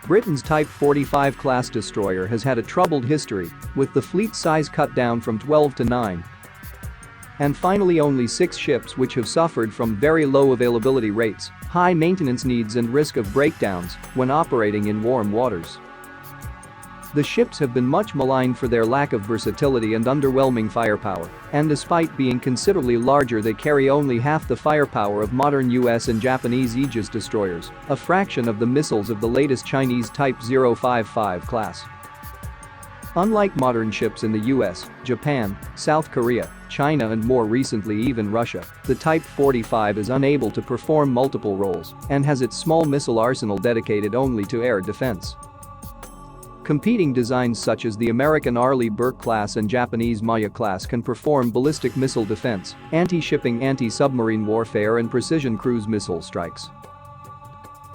Britain's Type 45 class destroyer has had a troubled history, with the fleet size cut down from 12 to 9. And finally, only 6 ships which have suffered from very low availability rates, high maintenance needs and risk of breakdowns when operating in warm waters. The ships have been much maligned for their lack of versatility and underwhelming firepower, and despite being considerably larger, they carry only half the firepower of modern US and Japanese Aegis destroyers, a fraction of the missiles of the latest Chinese Type 055 class. Unlike modern ships in the US, Japan, South Korea, China and more recently even Russia, the Type 45 is unable to perform multiple roles and has its small missile arsenal dedicated only to air defense. Competing designs such as the American Arleigh Burke class and Japanese Maya class can perform ballistic missile defense, anti-shipping anti-submarine warfare and precision cruise missile strikes.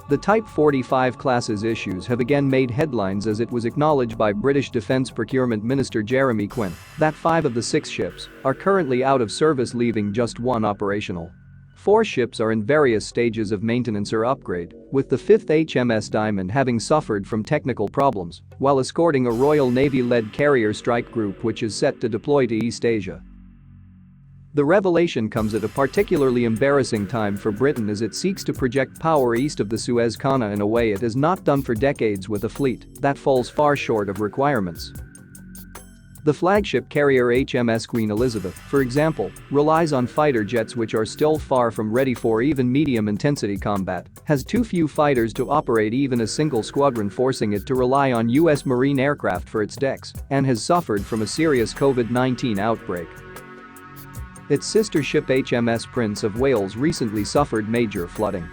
The Type 45 class's issues have again made headlines as it was acknowledged by British Defence Procurement Minister Jeremy Quinn that 5 of the 6 ships are currently out of service, leaving just 1 operational. 4 ships are in various stages of maintenance or upgrade, with the 5th HMS Diamond having suffered from technical problems while escorting a Royal Navy-led carrier strike group which is set to deploy to East Asia. The revelation comes at a particularly embarrassing time for Britain as it seeks to project power east of the Suez Canal in a way it has not done for decades, with a fleet that falls far short of requirements. The flagship carrier HMS Queen Elizabeth, for example, relies on fighter jets which are still far from ready for even medium-intensity combat, has too few fighters to operate even a single squadron, forcing it to rely on US Marine aircraft for its decks, and has suffered from a serious COVID-19 outbreak. Its sister ship HMS Prince of Wales recently suffered major flooding.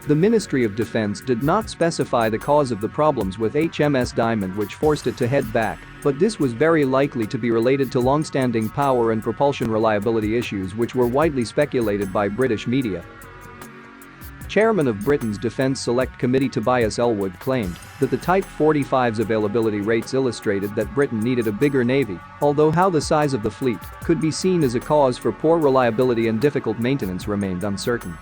The Ministry of Defence did not specify the cause of the problems with HMS Diamond, which forced it to head back, but this was very likely to be related to long-standing power and propulsion reliability issues which were widely speculated by British media. Chairman of Britain's Defence Select Committee Tobias Ellwood claimed that the Type 45's availability rates illustrated that Britain needed a bigger navy, although how the size of the fleet could be seen as a cause for poor reliability and difficult maintenance remained uncertain.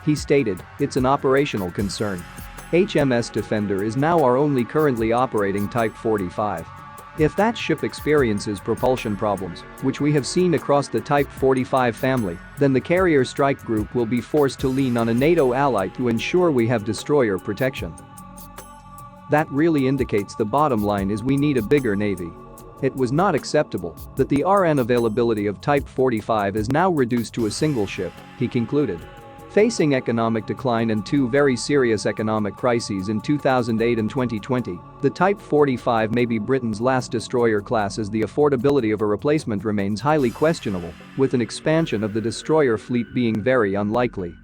He stated, "It's an operational concern. HMS Defender is now our only currently operating Type 45. If that ship experiences propulsion problems, which we have seen across the Type 45 family, then the carrier strike group will be forced to lean on a NATO ally to ensure we have destroyer protection. That really indicates the bottom line is we need a bigger navy." It was not acceptable that the RN availability of Type 45 is now reduced to a single ship, he concluded. Facing economic decline and 2 very serious economic crises in 2008 and 2020, the Type 45 may be Britain's last destroyer class, as the affordability of a replacement remains highly questionable, with an expansion of the destroyer fleet being very unlikely.